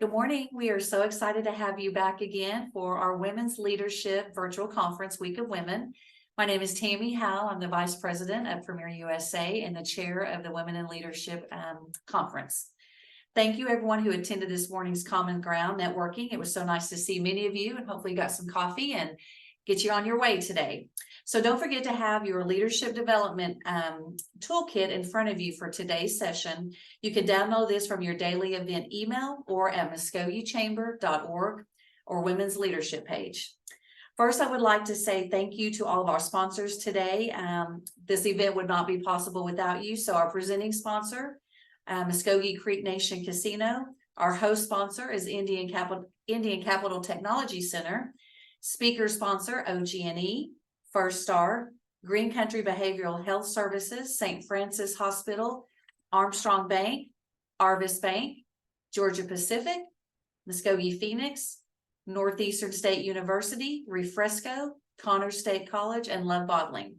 Good morning. We are so excited to have you back again for our Women's Leadership Virtual Conference, Week of Women. My name is Tammy Howell. I'm the Vice President of Premier USA and the Chair of the Women in Leadership Conference. Thank you, everyone who attended this morning's Common Ground Networking. It was so nice to see many of you, and hopefully you got some coffee and get you on your way today. So don't forget to have your leadership development toolkit in front of you for today's session. You can download this from your daily event email or at muskogeechamber.org or Women's Leadership page. First, I would like to say thank you to all of our sponsors today. This event would not be possible without you. So our presenting sponsor, Muskogee Creek Nation Casino. Our host sponsor is Indian Capital Technology Center. Speaker sponsor, OG&E, First Star, Green Country Behavioral Health Services, St. Francis Hospital, Armstrong Bank, Arvis Bank, Georgia Pacific, Muskogee Phoenix, Northeastern State University, Refresco, Connors State College, and Love Bottling.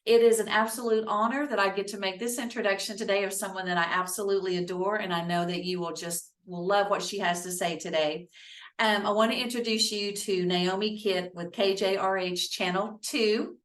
It is an absolute honor that I get to make this introduction today of someone that I absolutely adore, and I know that you will love what she has to say today. I want to introduce you to Naomi Kitt with KJRH Channel 2.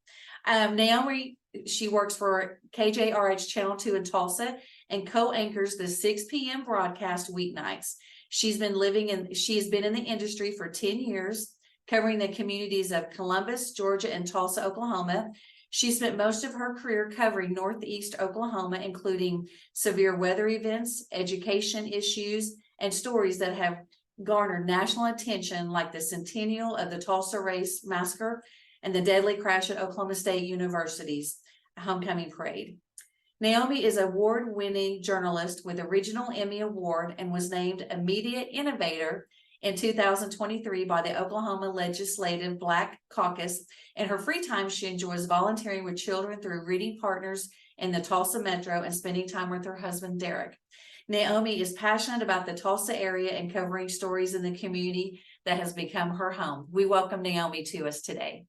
Naomi, she works for KJRH Channel 2 in Tulsa and co-anchors the 6 p.m. broadcast weeknights. She's been in the industry for 10 years, covering the communities of Columbus, Georgia, and Tulsa, Oklahoma. She spent most of her career covering Northeast Oklahoma, including severe weather events, education issues, and stories that have garnered national attention, like the centennial of the Tulsa Race Massacre and the deadly crash at Oklahoma State University's homecoming parade. Naomi is an award-winning journalist with a Regional Emmy Award and was named a Media Innovator in 2023 by the Oklahoma Legislative Black Caucus. In her free time, she enjoys volunteering with children through Reading Partners in the Tulsa Metro and spending time with her husband, Derek. Naomi is passionate about the Tulsa area and covering stories in the community that has become her home. We welcome Naomi to us today.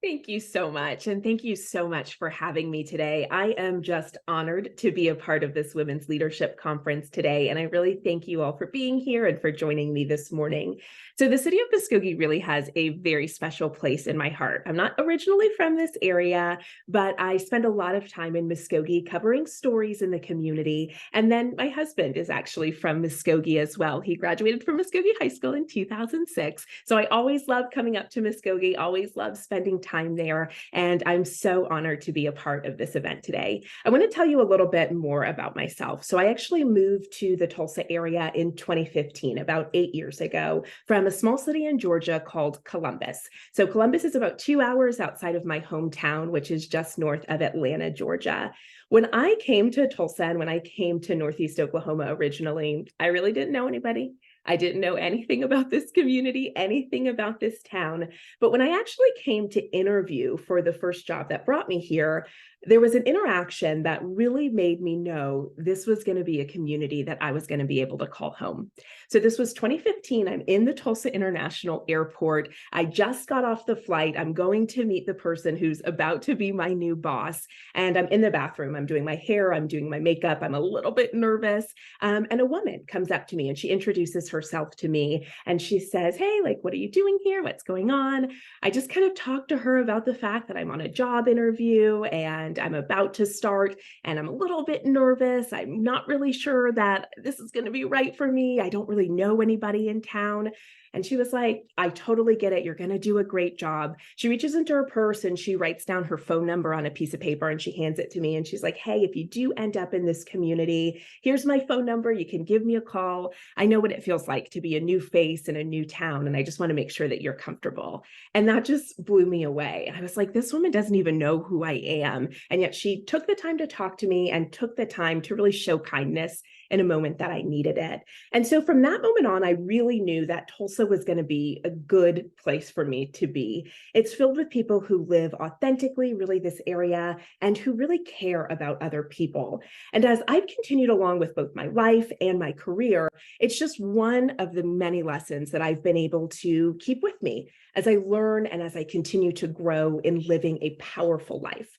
Thank you so much. And thank you so much for having me today. I am just honored to be a part of this Women's Leadership Conference today. And I really thank you all for being here and for joining me this morning. So the city of Muskogee really has a very special place in my heart. I'm not originally from this area, but I spend a lot of time in Muskogee covering stories in the community. And then my husband is actually from Muskogee as well. He graduated from Muskogee High School in 2006. So I always love coming up to Muskogee, always love spending time there. And I'm so honored to be a part of this event today. I want to tell you a little bit more about myself. So I actually moved to the Tulsa area in 2015, about 8 years ago, from a small city in Georgia called Columbus. So Columbus is about 2 hours outside of my hometown, which is just north of Atlanta, Georgia. When I came to Tulsa and when I came to Northeast Oklahoma originally, I really didn't know anybody. I didn't know anything about this community, anything about this town. But when I actually came to interview for the first job that brought me here, there was an interaction that really made me know this was going to be a community that I was going to be able to call home. So this was 2015. I'm in the Tulsa International Airport. I just got off the flight. I'm going to meet the person who's about to be my new boss. And I'm in the bathroom. I'm doing my hair. I'm doing my makeup. I'm a little bit nervous. And a woman comes up to me and she introduces herself to me. And she says, "Hey, what are you doing here? What's going on?" I just kind of talked to her about the fact that I'm on a job interview and I'm about to start and I'm a little bit nervous. I'm not really sure that this is going to be right for me. I don't really know anybody in town. And she was like, "I totally get it. You're going to do a great job." She reaches into her purse and she writes down her phone number on a piece of paper and she hands it to me. And she's like, "Hey, if you do end up in this community, here's my phone number. You can give me a call. I know what it feels like to be a new face in a new town. And I just want to make sure that you're comfortable." And that just blew me away. I was like, this woman doesn't even know who I am. And yet she took the time to talk to me and took the time to really show kindness in a moment that I needed it. And so from that moment on, I really knew that Tulsa was going to be a good place for me to be. It's filled with people who live authentically, really this area, and who really care about other people. And as I've continued along with both my life and my career, it's just one of the many lessons that I've been able to keep with me as I learn and as I continue to grow in living a powerful life.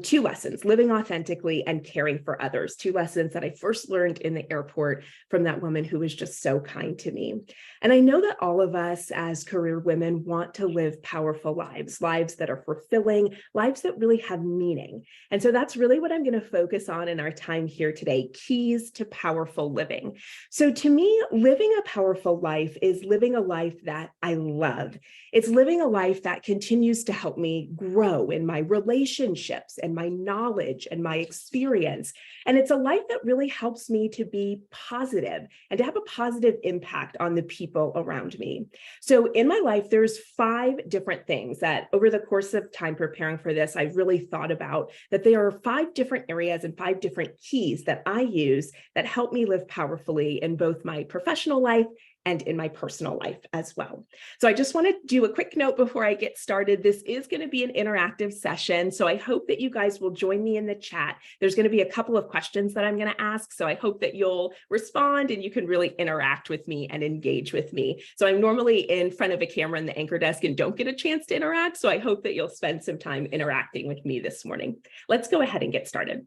2 lessons: living authentically and caring for others. 2 lessons that I first learned in the airport from that woman who was just so kind to me. And I know that all of us as career women want to live powerful lives, lives that are fulfilling, lives that really have meaning. And so that's really what I'm going to focus on in our time here today, keys to powerful living. So to me, living a powerful life is living a life that I love. It's living a life that continues to help me grow in my relationships and my knowledge and my experience. And it's a life that really helps me to be positive and to have a positive impact on the people around me. So in my life, there's 5 different things that over the course of time preparing for this, I've really thought about that there are 5 different areas and 5 different keys that I use that help me live powerfully in both my professional life and in my personal life as well. So I just want to do a quick note before I get started. This is going to be an interactive session, so I hope that you guys will join me in the chat. There's going to be a couple of questions that I'm going to ask, so I hope that you'll respond and you can really interact with me and engage with me. So I'm normally in front of a camera in the anchor desk and don't get a chance to interact, so I hope that you'll spend some time interacting with me this morning. Let's go ahead and get started.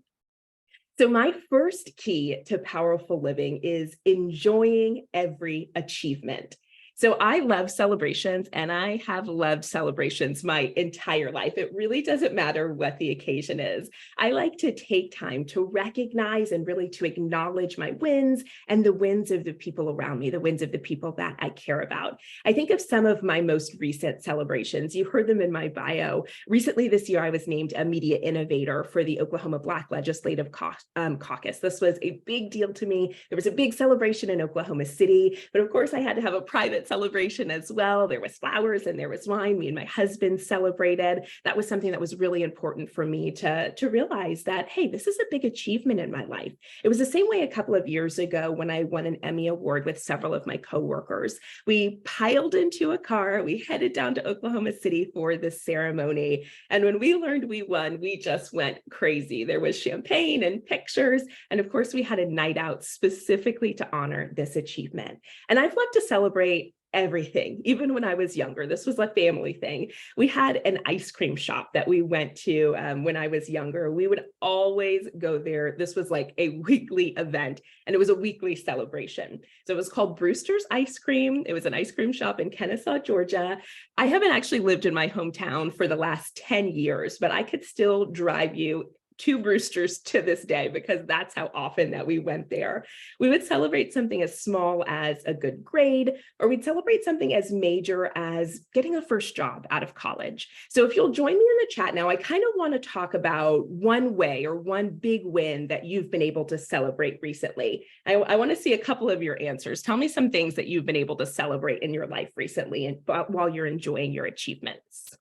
So my first key to powerful living is enjoying every achievement. So I love celebrations, and I have loved celebrations my entire life. It really doesn't matter what the occasion is. I like to take time to recognize and really to acknowledge my wins and the wins of the people around me, the wins of the people that I care about. I think of some of my most recent celebrations. You heard them in my bio. Recently this year, I was named a media innovator for the Oklahoma Black Legislative Caucus. This was a big deal to me. There was a big celebration in Oklahoma City, but of course I had to have a private celebration as well. There was flowers and there was wine. Me and my husband celebrated. That was something that was really important for me to realize that, hey, this is a big achievement in my life. It was the same way a couple of years ago when I won an Emmy Award with several of my coworkers. We piled into a car, we headed down to Oklahoma City for the ceremony. And when we learned we won, we just went crazy. There was champagne and pictures. And of course, we had a night out specifically to honor this achievement. And I've loved to celebrate everything, even when I was younger. This was a family thing. We had an ice cream shop that we went to when I was younger. We would always go there. This was like a weekly event, and it was a weekly celebration. So it was called Brewster's Ice Cream. It was an ice cream shop in Kennesaw, Georgia. I haven't actually lived in my hometown for the last 10 years, but I could still drive you to Brewster's to this day because that's how often that we went there. We would celebrate something as small as a good grade, or we'd celebrate something as major as getting a first job out of college. So if you'll join me in the chat now, I kind of want to talk about one way or one big win that you've been able to celebrate recently. I want to see a couple of your answers. Tell me some things that you've been able to celebrate in your life recently and while you're enjoying your achievements.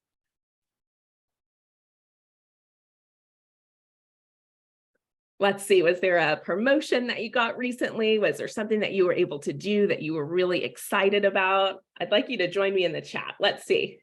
Let's see, was there a promotion that you got recently? Was there something that you were able to do that you were really excited about? I'd like you to join me in the chat. Let's see.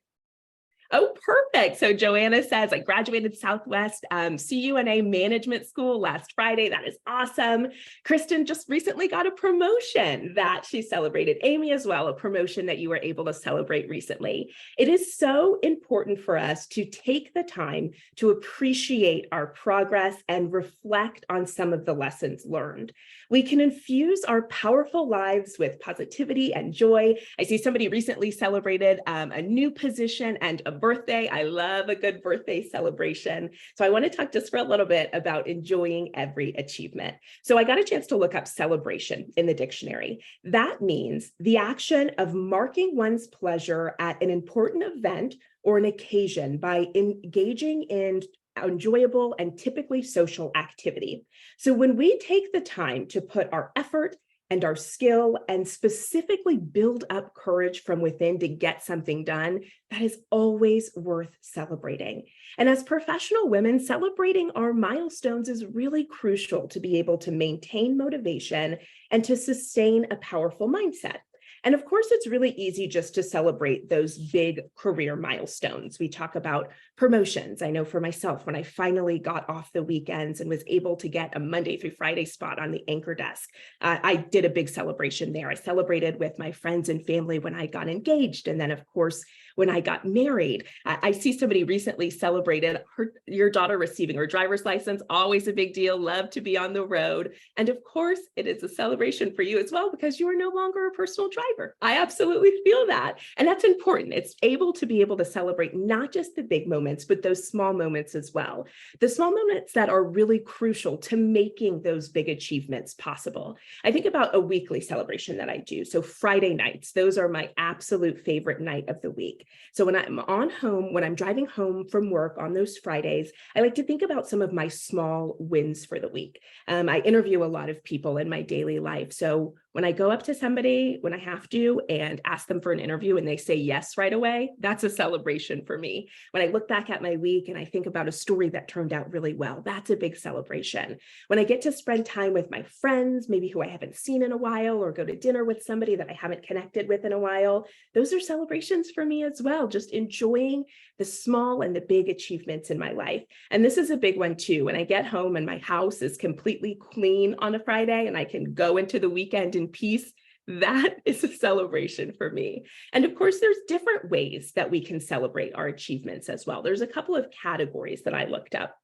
Oh, perfect. So Joanna says, I graduated Southwest CUNA Management School last Friday. That is awesome. Kristen just recently got a promotion that she celebrated. Amy as well, a promotion that you were able to celebrate recently. It is so important for us to take the time to appreciate our progress and reflect on some of the lessons learned. We can infuse our powerful lives with positivity and joy. I see somebody recently celebrated a new position and a birthday. I love a good birthday celebration. So I want to talk just for a little bit about enjoying every achievement. So I got a chance to look up celebration in the dictionary. That means the action of marking one's pleasure at an important event or an occasion by engaging in enjoyable and typically social activity. So when we take the time to put our effort and our skill and specifically build up courage from within to get something done, that is always worth celebrating. And as professional women, celebrating our milestones is really crucial to be able to maintain motivation and to sustain a powerful mindset. And of course, it's really easy just to celebrate those big career milestones. We talk about promotions. I know for myself, when I finally got off the weekends and was able to get a Monday through Friday spot on the anchor desk, I did a big celebration there. I celebrated with my friends and family when I got engaged. And then, of course, when I got married, I see somebody recently celebrated your daughter receiving her driver's license, always a big deal, love to be on the road. And of course, it is a celebration for you as well, because you are no longer a personal driver. I absolutely feel that. And that's important. It's able to be able to celebrate not just the big moments, but those small moments as well. The small moments that are really crucial to making those big achievements possible. I think about a weekly celebration that I do. So Friday nights, those are my absolute favorite night of the week. So when I'm driving home from work on those Fridays, I like to think about some of my small wins for the week. I interview a lot of people in my daily life. So when I go up to somebody, when I have to, and ask them for an interview and they say yes right away, that's a celebration for me. When I look back at my week and I think about a story that turned out really well, that's a big celebration. When I get to spend time with my friends, maybe who I haven't seen in a while, or go to dinner with somebody that I haven't connected with in a while, those are celebrations for me as well, just enjoying the small and the big achievements in my life. And this is a big one too. When I get home and my house is completely clean on a Friday and I can go into the weekend in peace, that is a celebration for me. And of course, there's different ways that we can celebrate our achievements as well. There's a couple of categories that I looked up.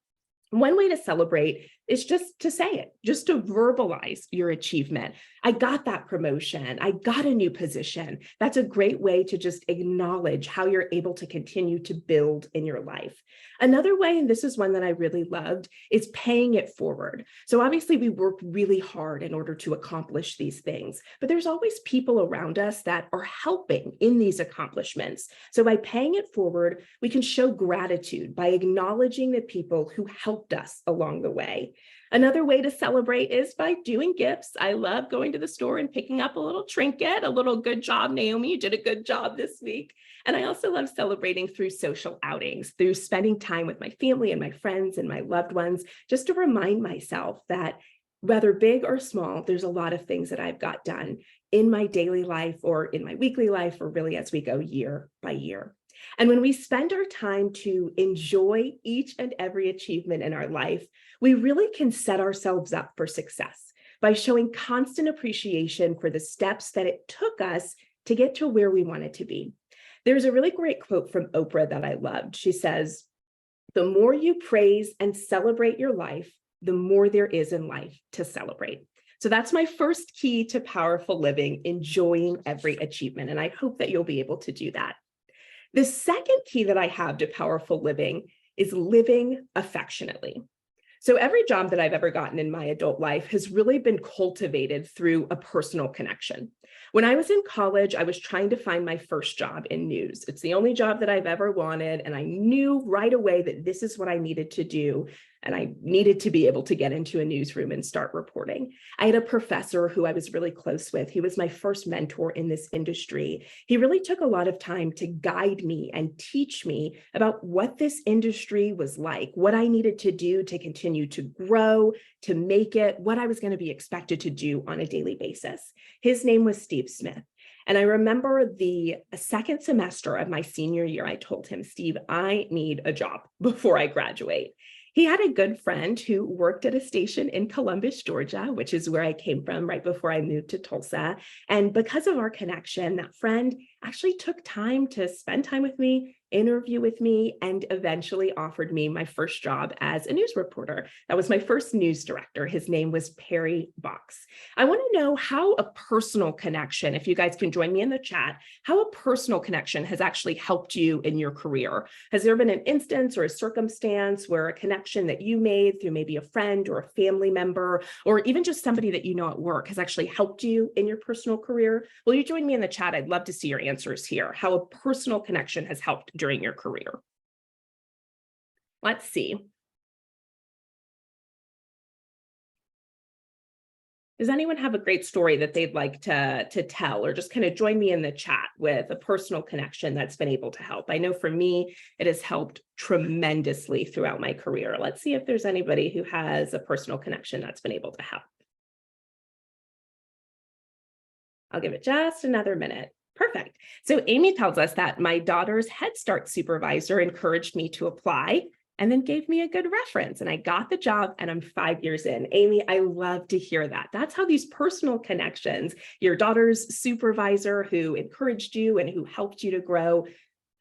One way to celebrate is just to say it, just to verbalize your achievement. I got that promotion. I got a new position. That's a great way to just acknowledge how you're able to continue to build in your life. Another way, and this is one that I really loved, is paying it forward. So obviously we work really hard in order to accomplish these things, but there's always people around us that are helping in these accomplishments. So by paying it forward, we can show gratitude by acknowledging the people who helped us along the way. Another way to celebrate is by doing gifts. I love going to the store and picking up a little trinket, a little good job, Naomi, you did a good job this week. And I also love celebrating through social outings, through spending time with my family and my friends and my loved ones, just to remind myself that whether big or small, there's a lot of things that I've got done in my daily life or in my weekly life, or really as we go year by year. And when we spend our time to enjoy each and every achievement in our life, we really can set ourselves up for success by showing constant appreciation for the steps that it took us to get to where we wanted to be. There's a really great quote from Oprah that I loved. She says, "The more you praise and celebrate your life, the more there is in life to celebrate." So that's my first key to powerful living, enjoying every achievement. And I hope that you'll be able to do that. The second key that I have to powerful living is living affectionately. So every job that I've ever gotten in my adult life has really been cultivated through a personal connection. When I was in college, I was trying to find my first job in news. It's the only job that I've ever wanted, and I knew right away that this is what I needed to do. And I needed to be able to get into a newsroom and start reporting. I had a professor who I was really close with. He was my first mentor in this industry. He really took a lot of time to guide me and teach me about what this industry was like, what I needed to do to continue to grow, to make it, what I was going to be expected to do on a daily basis. His name was Steve Smith. And I remember the second semester of my senior year, I told him, "Steve, I need a job before I graduate." He had a good friend who worked at a station in Columbus, Georgia, which is where I came from right before I moved to Tulsa. And because of our connection, that friend actually took time to spend time with me, interview with me, and eventually offered me my first job as a news reporter. That was my first news director. His name was Perry Box. I want to know how a personal connection, if you guys can join me in the chat, how a personal connection has actually helped you in your career. Has there been an instance or a circumstance where a connection that you made through maybe a friend or a family member, or even just somebody that you know at work, has actually helped you in your personal career? Will you join me in the chat? I'd love to see your answers here, how a personal connection has helped during your career. Let's see. Does anyone have a great story that they'd like to tell, or just kind of join me in the chat with a personal connection that's been able to help? I know for me, it has helped tremendously throughout my career. Let's see if there's anybody who has a personal connection that's been able to help. I'll give it just another minute. Perfect. So Amy tells us that my daughter's Head Start supervisor encouraged me to apply and then gave me a good reference. And I got the job and I'm 5 years in. Amy, I love to hear that. That's how these personal connections, your daughter's supervisor who encouraged you and who helped you to grow,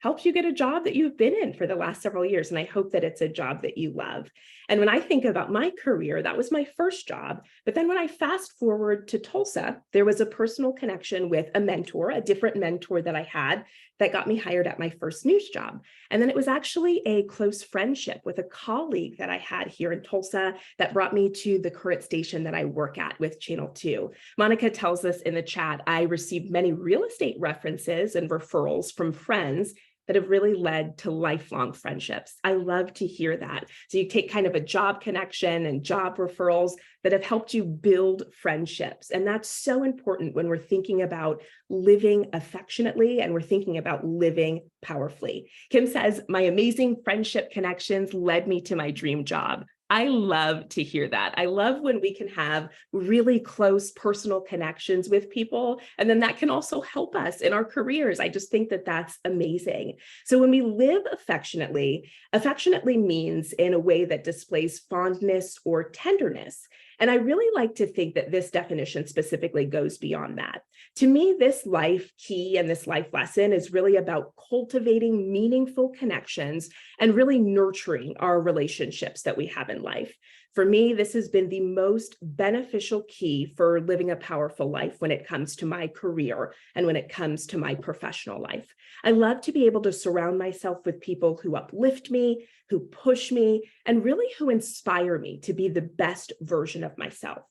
helps you get a job that you've been in for the last several years. And I hope that it's a job that you love. And when I think about my career, that was my first job. But then when I fast forward to Tulsa, there was a personal connection with a mentor, a different mentor that I had that got me hired at my first news job. And then it was actually a close friendship with a colleague that I had here in Tulsa that brought me to the current station that I work at with Channel 2. Monica tells us in the chat, I received many real estate references and referrals from friends that have really led to lifelong friendships. I love to hear that. So you take kind of a job connection and job referrals that have helped you build friendships. And that's so important when we're thinking about living affectionately and we're thinking about living powerfully. Kim says, my amazing friendship connections led me to my dream job. I love to hear that. I love when we can have really close personal connections with people, and then that can also help us in our careers. I just think that that's amazing. So when we live affectionately, affectionately means in a way that displays fondness or tenderness. And I really like to think that this definition specifically goes beyond that. To me, this life key and this life lesson is really about cultivating meaningful connections and really nurturing our relationships that we have in life. For me, this has been the most beneficial key for living a powerful life when it comes to my career and when it comes to my professional life. I love to be able to surround myself with people who uplift me, who push me, and really who inspire me to be the best version of myself.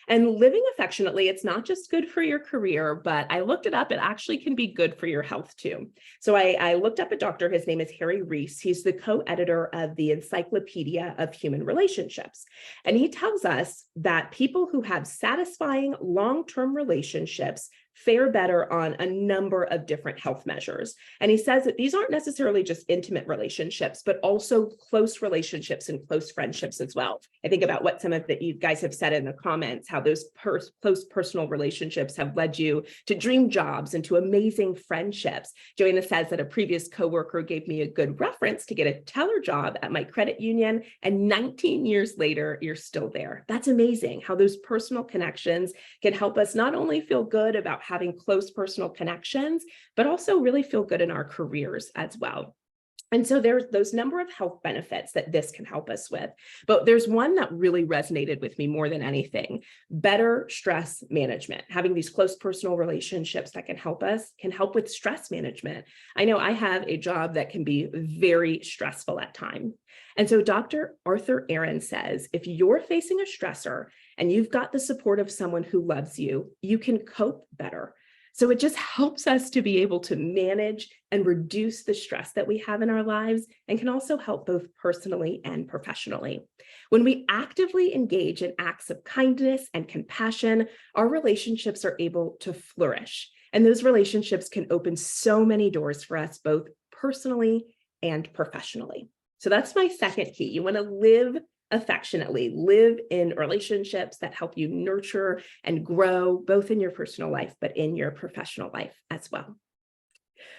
And living affectionately, it's not just good for your career, but I looked it up. It actually can be good for your health too. So I looked up a doctor. His name is Harry Reese. He's the co-editor of the Encyclopedia of Human Relationships. And he tells us that people who have satisfying long-term relationships fare better on a number of different health measures. And he says that these aren't necessarily just intimate relationships, but also close relationships and close friendships as well. I think about what some of that you guys have said in the comments, how those close personal relationships have led you to dream jobs and to amazing friendships. Joanna says that a previous coworker gave me a good reference to get a teller job at my credit union, and 19 years later, you're still there. That's amazing how those personal connections can help us not only feel good about having close personal connections, but also really feel good in our careers as well. And so there's those number of health benefits that this can help us with. But there's one that really resonated with me more than anything: better stress management. Having these close personal relationships that can help with stress management. I know I have a job that can be very stressful at times. And so Dr. Arthur Aaron says, if you're facing a stressor and you've got the support of someone who loves you, you can cope better. So it just helps us to be able to manage and reduce the stress that we have in our lives, and can also help both personally and professionally. When we actively engage in acts of kindness and compassion, our relationships are able to flourish. And those relationships can open so many doors for us, both personally and professionally. So that's my second key. You want to live affectionately, live in relationships that help you nurture and grow both in your personal life, but in your professional life as well.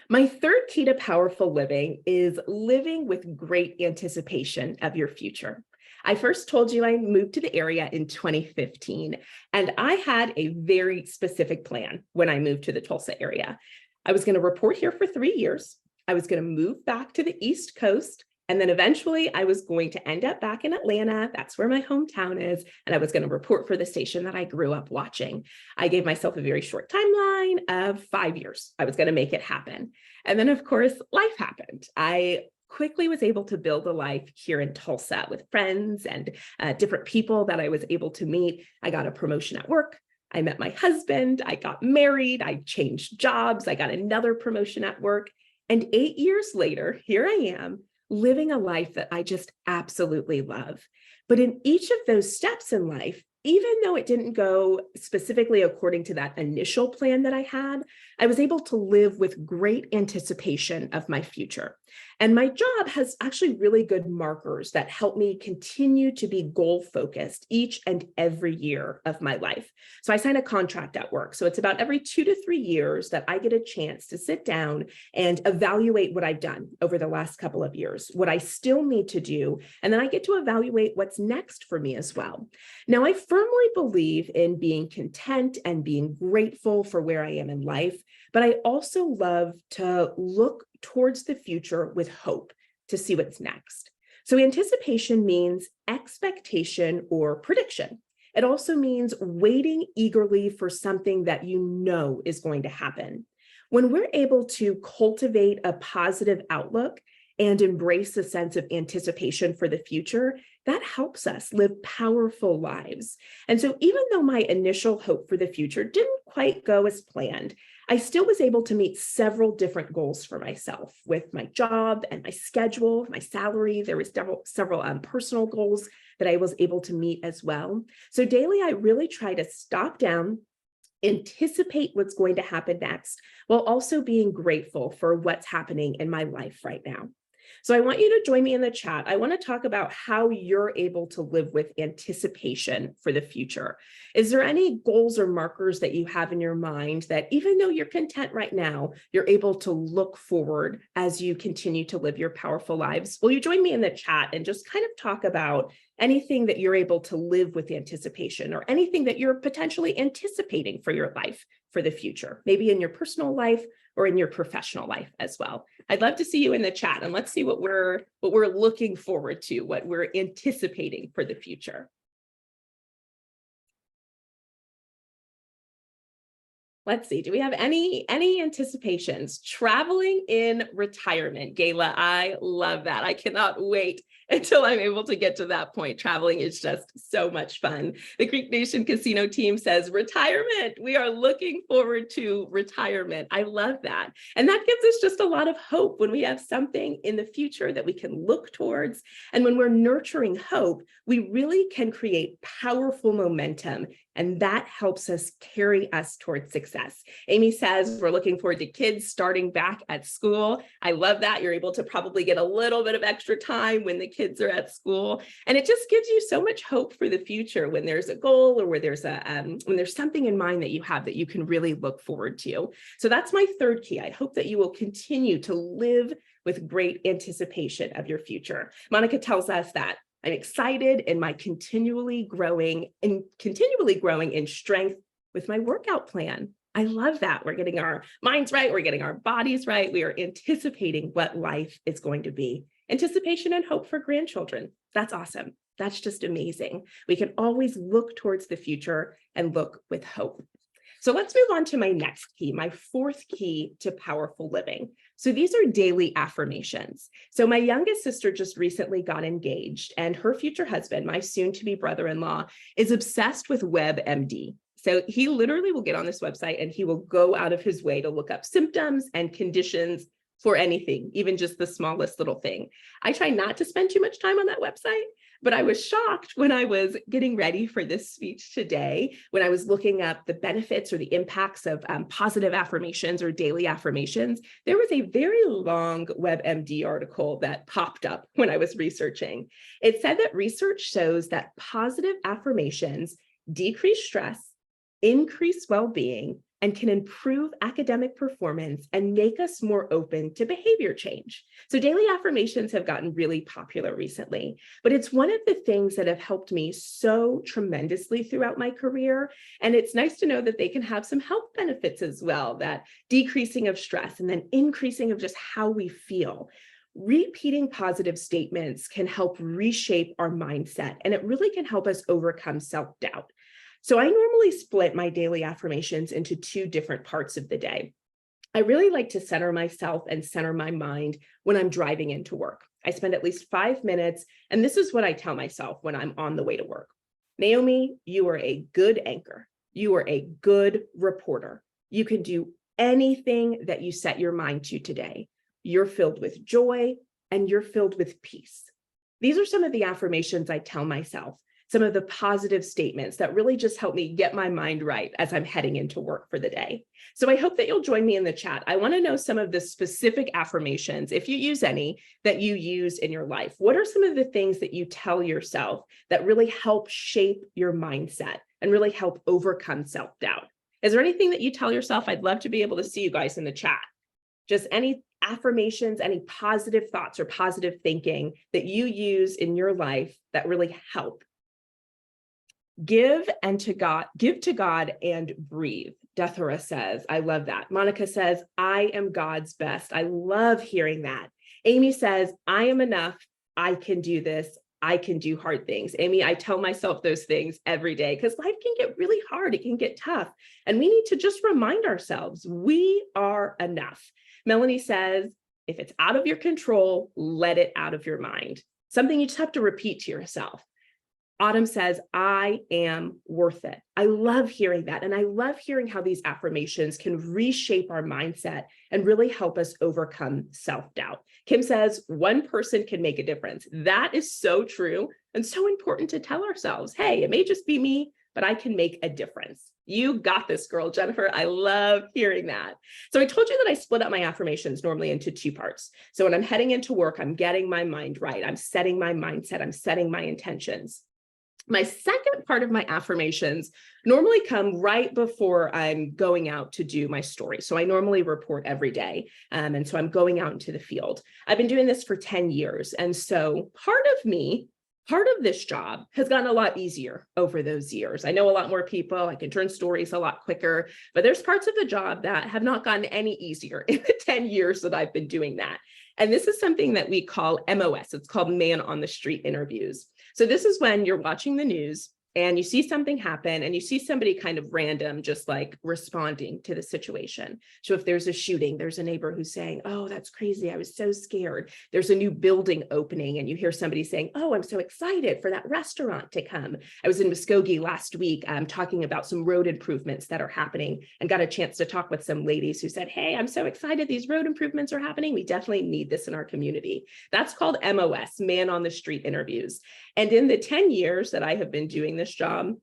My third key to powerful living is living with great anticipation of your future. I first told you I moved to the area in 2015, and I had a very specific plan when I moved to the Tulsa area. I was going to report here for 3 years. I was going to move back to the East Coast. And then eventually I was going to end up back in Atlanta. That's where my hometown is. And I was going to report for the station that I grew up watching. I gave myself a very short timeline of 5 years. I was going to make it happen. And then, of course, life happened. I quickly was able to build a life here in Tulsa with friends and different people that I was able to meet. I got a promotion at work. I met my husband. I got married. I changed jobs. I got another promotion at work. And 8 years later, here I am, living a life that I just absolutely love. But in each of those steps in life, even though it didn't go specifically according to that initial plan that I had, I was able to live with great anticipation of my future. And my job has actually really good markers that help me continue to be goal focused each and every year of my life. So I sign a contract at work. So it's about every 2 to 3 years that I get a chance to sit down and evaluate what I've done over the last couple of years, what I still need to do. And then I get to evaluate what's next for me as well. Now, I firmly believe in being content and being grateful for where I am in life, but I also love to look towards the future with hope to see what's next. So anticipation means expectation or prediction. It also means waiting eagerly for something that you know is going to happen. When we're able to cultivate a positive outlook and embrace a sense of anticipation for the future, that helps us live powerful lives. And so even though my initial hope for the future didn't quite go as planned, I still was able to meet several different goals for myself with my job and my schedule, my salary. There was several personal goals that I was able to meet as well. So daily, I really try to stop down, anticipate what's going to happen next, while also being grateful for what's happening in my life right now. So I want you to join me in the chat. I want to talk about how you're able to live with anticipation for the future. Is there any goals or markers that you have in your mind that even though you're content right now, you're able to look forward as you continue to live your powerful lives? Will you join me in the chat and just kind of talk about anything that you're able to live with anticipation or anything that you're potentially anticipating for your life for the future, maybe in your personal life or in your professional life as well. I'd love to see you in the chat, and let's see what we're looking forward to, what we're anticipating for the future. Let's see, do we have any anticipations? Traveling in retirement, Gayla, I love that. I cannot wait until I'm able to get to that point. Traveling is just so much fun. The Creek Nation Casino team says retirement. We are looking forward to retirement. I love that. And that gives us just a lot of hope when we have something in the future that we can look towards. And when we're nurturing hope, we really can create powerful momentum. And that helps us carry us towards success. Amy says we're looking forward to kids starting back at school. I love that. You're able to probably get a little bit of extra time when the kids are at school. And it just gives you so much hope for the future when there's a goal or where there's when there's something in mind that you have that you can really look forward to. So that's my third key. I hope that you will continue to live with great anticipation of your future. Monica tells us that I'm excited in my continually growing in strength with my workout plan. I love that. We're getting our minds right. We're getting our bodies right. We are anticipating what life is going to be. Anticipation and hope for grandchildren. That's awesome. That's just amazing. We can always look towards the future and look with hope. So let's move on to my next key, my fourth key to powerful living. So these are daily affirmations. So my youngest sister just recently got engaged, and her future husband, my soon-to-be brother-in-law, is obsessed with WebMD. So he literally will get on this website and he will go out of his way to look up symptoms and conditions for anything, even just the smallest little thing. I try not to spend too much time on that website, but I was shocked when I was getting ready for this speech today, when I was looking up the benefits or the impacts of positive affirmations or daily affirmations. There was a very long WebMD article that popped up when I was researching. It said that research shows that positive affirmations decrease stress, increase well-being, and can improve academic performance and make us more open to behavior change. So daily affirmations have gotten really popular recently, but it's one of the things that have helped me so tremendously throughout my career. And it's nice to know that they can have some health benefits as well, that decreasing of stress and then increasing of just how we feel. Repeating positive statements can help reshape our mindset, and it really can help us overcome self-doubt. So I normally split my daily affirmations into two different parts of the day. I really like to center myself and center my mind when I'm driving into work. I spend at least 5 minutes, and this is what I tell myself when I'm on the way to work. Naomi, you are a good anchor. You are a good reporter. You can do anything that you set your mind to today. You're filled with joy and you're filled with peace. These are some of the affirmations I tell myself. some of the positive statements that really just help me get my mind right as I'm heading into work for the day. So I hope that you'll join me in the chat. I want to know some of the specific affirmations, if you use any, that you use in your life. What are some of the things that you tell yourself that really help shape your mindset and really help overcome self-doubt? Is there anything that you tell yourself? I'd love to be able to see you guys in the chat. Just any affirmations, any positive thoughts or positive thinking that you use in your life that really help. Give to God and breathe. Dethora says, I love that. Monica says, I am God's best. I love hearing that. Amy says, I am enough. I can do this. I can do hard things. Amy, I tell myself those things every day because life can get really hard. It can get tough. And we need to just remind ourselves we are enough. Melanie says, if it's out of your control, let it out of your mind. Something you just have to repeat to yourself. Autumn says, I am worth it. I love hearing that. And I love hearing how these affirmations can reshape our mindset and really help us overcome self-doubt. Kim says, one person can make a difference. That is so true and so important to tell ourselves, hey, it may just be me, but I can make a difference. You got this, girl, Jennifer. I love hearing that. So I told you that I split up my affirmations normally into two parts. So when I'm heading into work, I'm getting my mind right. I'm setting my mindset. I'm setting my intentions. My second part of my affirmations normally come right before I'm going out to do my story. So I normally report every day. And so I'm going out into the field. I've been doing this for 10 years. And so part of this job has gotten a lot easier over those years. I know a lot more people. I can turn stories a lot quicker, but there's parts of the job that have not gotten any easier in the 10 years that I've been doing that. And this is something that we call MOS. It's called Man on the Street interviews. So this is when you're watching the news and you see something happen and you see somebody kind of random, just like responding to the situation. So if there's a shooting, there's a neighbor who's saying, oh, that's crazy. I was so scared. There's a new building opening and you hear somebody saying, oh, I'm so excited for that restaurant to come. I was in Muskogee last week talking about some road improvements that are happening and got a chance to talk with some ladies who said, hey, I'm so excited these road improvements are happening. We definitely need this in our community. That's called MOS, Man on the Street interviews. And in the 10 years that I have been doing this job,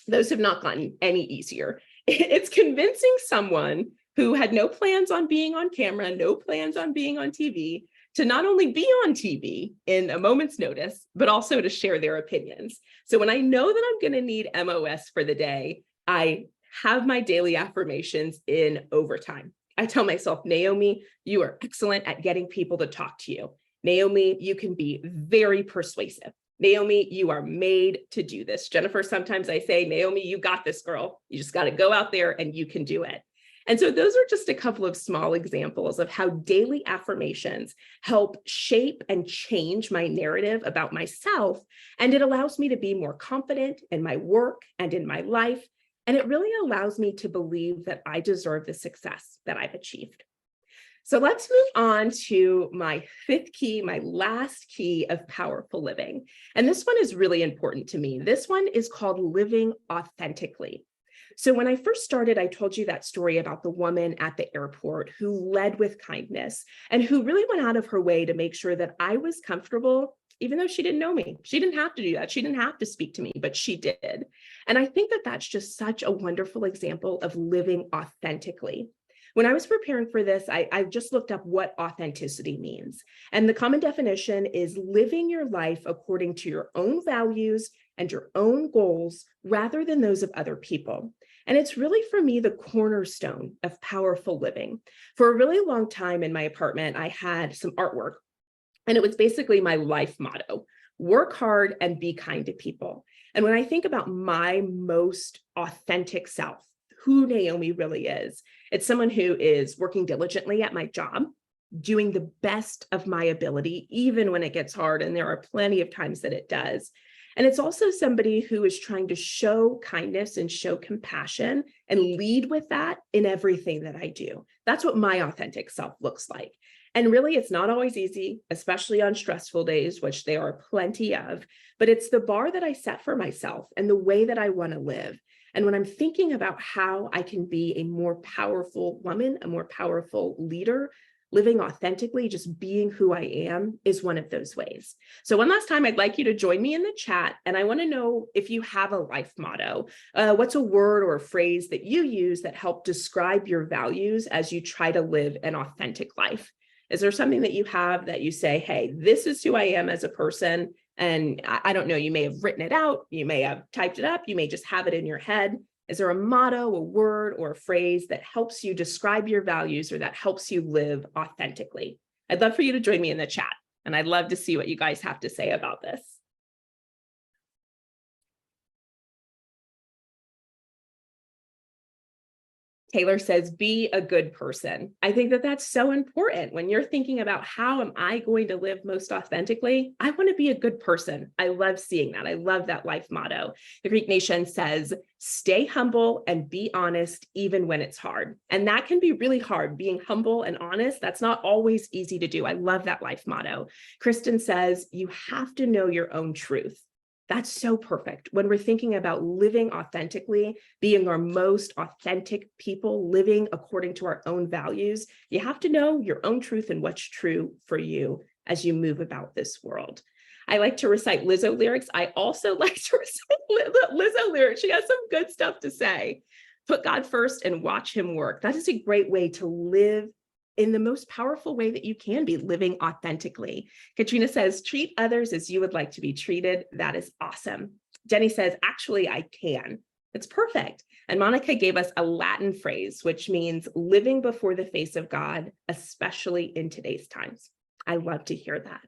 those have not gotten any easier. It's convincing someone who had no plans on being on camera, no plans on being on TV, to not only be on TV in a moment's notice, but also to share their opinions. So when I know that I'm going to need MOS for the day, I have my daily affirmations in overtime. I tell myself, Naomi, you are excellent at getting people to talk to you. Naomi, you can be very persuasive. Naomi, you are made to do this. Jennifer, sometimes I say, Naomi, you got this, girl. You just got to go out there and you can do it. And so those are just a couple of small examples of how daily affirmations help shape and change my narrative about myself. And it allows me to be more confident in my work and in my life. And it really allows me to believe that I deserve the success that I've achieved. So let's move on to my fifth key, my last key of powerful living. And this one is really important to me. This one is called living authentically. So when I first started, I told you that story about the woman at the airport who led with kindness and who really went out of her way to make sure that I was comfortable, even though she didn't know me. She didn't have to do that. She didn't have to speak to me, but she did. And I think that that's just such a wonderful example of living authentically. When I was preparing for this, I just looked up what authenticity means. And the common definition is living your life according to your own values and your own goals rather than those of other people. And it's really, for me, the cornerstone of powerful living. For a really long time in my apartment, I had some artwork, and it was basically my life motto: work hard and be kind to people. And when I think about my most authentic self, who Naomi really is, it's someone who is working diligently at my job, doing the best of my ability, even when it gets hard. And there are plenty of times that it does. And it's also somebody who is trying to show kindness and show compassion and lead with that in everything that I do. That's what my authentic self looks like. And really, it's not always easy, especially on stressful days, which there are plenty of, but it's the bar that I set for myself and the way that I want to live. And when I'm thinking about how I can be a more powerful woman, a more powerful leader, Living authentically, just being who I am, is one of those ways. So one last time, I'd like you to join me in the chat, and I want to know if you have a life motto. What's a word or a phrase that you use that help describe your values as you try to live an authentic life? Is there something that you have that you say, hey, this is who I am as a person? And I don't know, you may have written it out, you may have typed it up, you may just have it in your head. Is there a motto, a word, or a phrase that helps you describe your values or that helps you live authentically? I'd love for you to join me in the chat, and I'd love to see what you guys have to say about this. Taylor says, be a good person. I think that that's so important when you're thinking about how am I going to live most authentically? I want to be a good person. I love seeing that. I love that life motto. The Greek Nation says, stay humble and be honest, even when it's hard. And that can be really hard, being humble and honest. That's not always easy to do. I love that life motto. Kristen says, you have to know your own truth. That's so perfect. When we're thinking about living authentically, being our most authentic people, living according to our own values, you have to know your own truth and what's true for you as you move about this world. I like to recite Lizzo lyrics. I also like to recite Lizzo lyrics. She has some good stuff to say. Put God first and watch him work. That is a great way to live in the most powerful way that you can be, living authentically. Katrina says, treat others as you would like to be treated. That is awesome. Jenny says, actually, I can. It's perfect. And Monica gave us a Latin phrase, which means living before the face of God, especially in today's times. I love to hear that.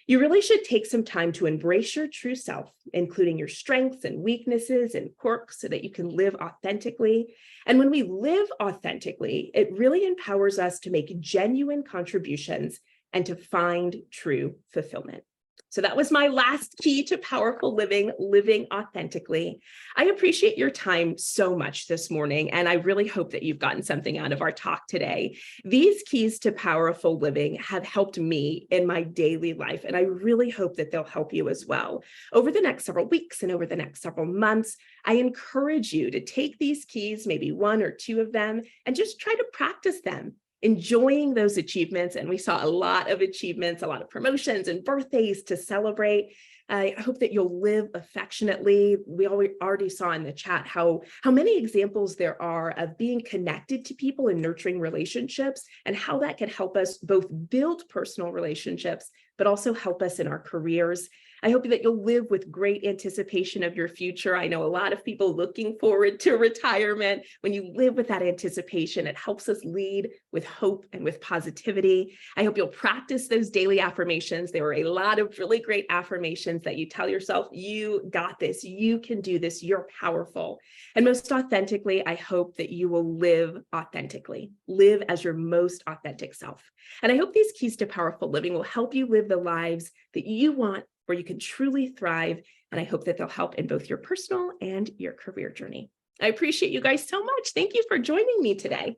You really should take some time to embrace your true self, including your strengths and weaknesses and quirks, so that you can live authentically. And when we live authentically, it really empowers us to make genuine contributions and to find true fulfillment. So that was my last key to powerful living, living authentically. I appreciate your time so much this morning, and I really hope that you've gotten something out of our talk today. These keys to powerful living have helped me in my daily life, and I really hope that they'll help you as well. Over the next several weeks and over the next several months, I encourage you to take these keys, maybe one or two of them, and just try to practice them, enjoying those achievements. And we saw a lot of achievements, a lot of promotions and birthdays to celebrate. I hope that you'll live affectionately. We already saw in the chat how many examples there are of being connected to people and nurturing relationships, and how that can help us both build personal relationships, but also help us in our careers. I hope that you'll live with great anticipation of your future. I know a lot of people looking forward to retirement. When you live with that anticipation, it helps us lead with hope and with positivity. I hope you'll practice those daily affirmations. There are a lot of really great affirmations that you tell yourself, you got this, you can do this, you're powerful. And most authentically, I hope that you will live authentically, live as your most authentic self. And I hope these keys to powerful living will help you live the lives that you want, where you can truly thrive. And I hope that they'll help in both your personal and your career journey. I appreciate you guys so much. Thank you for joining me today.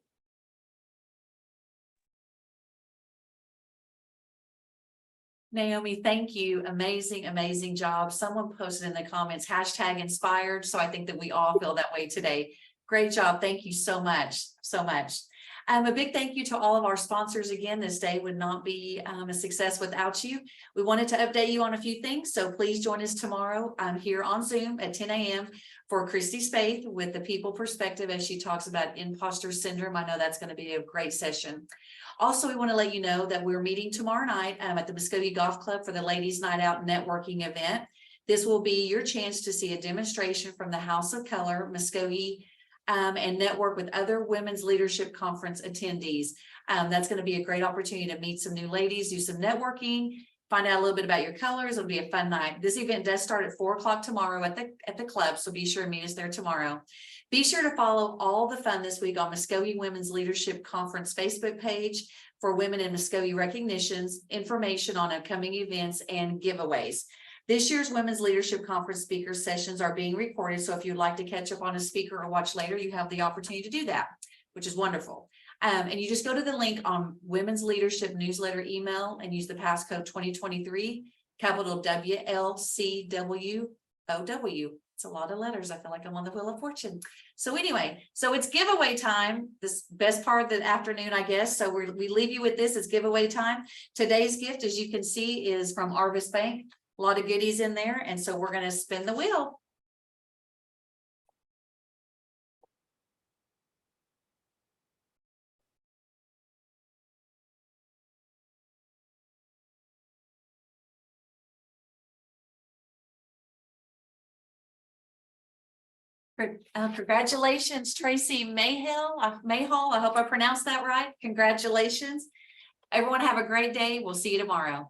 Naomi, thank you. Amazing, amazing job. Someone posted in the comments, #inspired. So I think that we all feel that way today. Great job. Thank you so much. So much. A big thank you to all of our sponsors. Again, this day would not be a success without you. We wanted to update you on a few things, so please join us tomorrow here on Zoom at 10 a.m. for Christy Spaeth with the People Perspective as she talks about imposter syndrome. I know that's going to be a great session. Also, we want to let you know that we're meeting tomorrow night at the Muskogee Golf Club for the Ladies Night Out networking event. This will be your chance to see a demonstration from the House of Color, Muskogee, and network with other Women's Leadership Conference attendees. That's going to be a great opportunity to meet some new ladies, do some networking, find out a little bit about your colors. It'll be a fun night. This event does start at 4 o'clock tomorrow at the club, so be sure to meet us there tomorrow. Be sure to follow all the fun this week on Muskogee Women's Leadership Conference Facebook page for Women in Muskogee recognitions, information on upcoming events, and giveaways. This year's Women's Leadership Conference speaker sessions are being recorded, so if you'd like to catch up on a speaker or watch later, you have the opportunity to do that, which is wonderful. And you just go to the link on Women's Leadership Newsletter email and use the passcode 2023, capital WLCWOW. It's a lot of letters. I feel like I'm on the Wheel of Fortune. So anyway, so it's giveaway time, this best part of the afternoon, I guess. So we leave you with this, it's giveaway time. Today's gift, as you can see, is from Arvis Bank. A lot of goodies in there. And so we're going to spin the wheel. Congratulations, Tracy Mayhall. I hope I pronounced that right. Congratulations. Everyone have a great day. We'll see you tomorrow.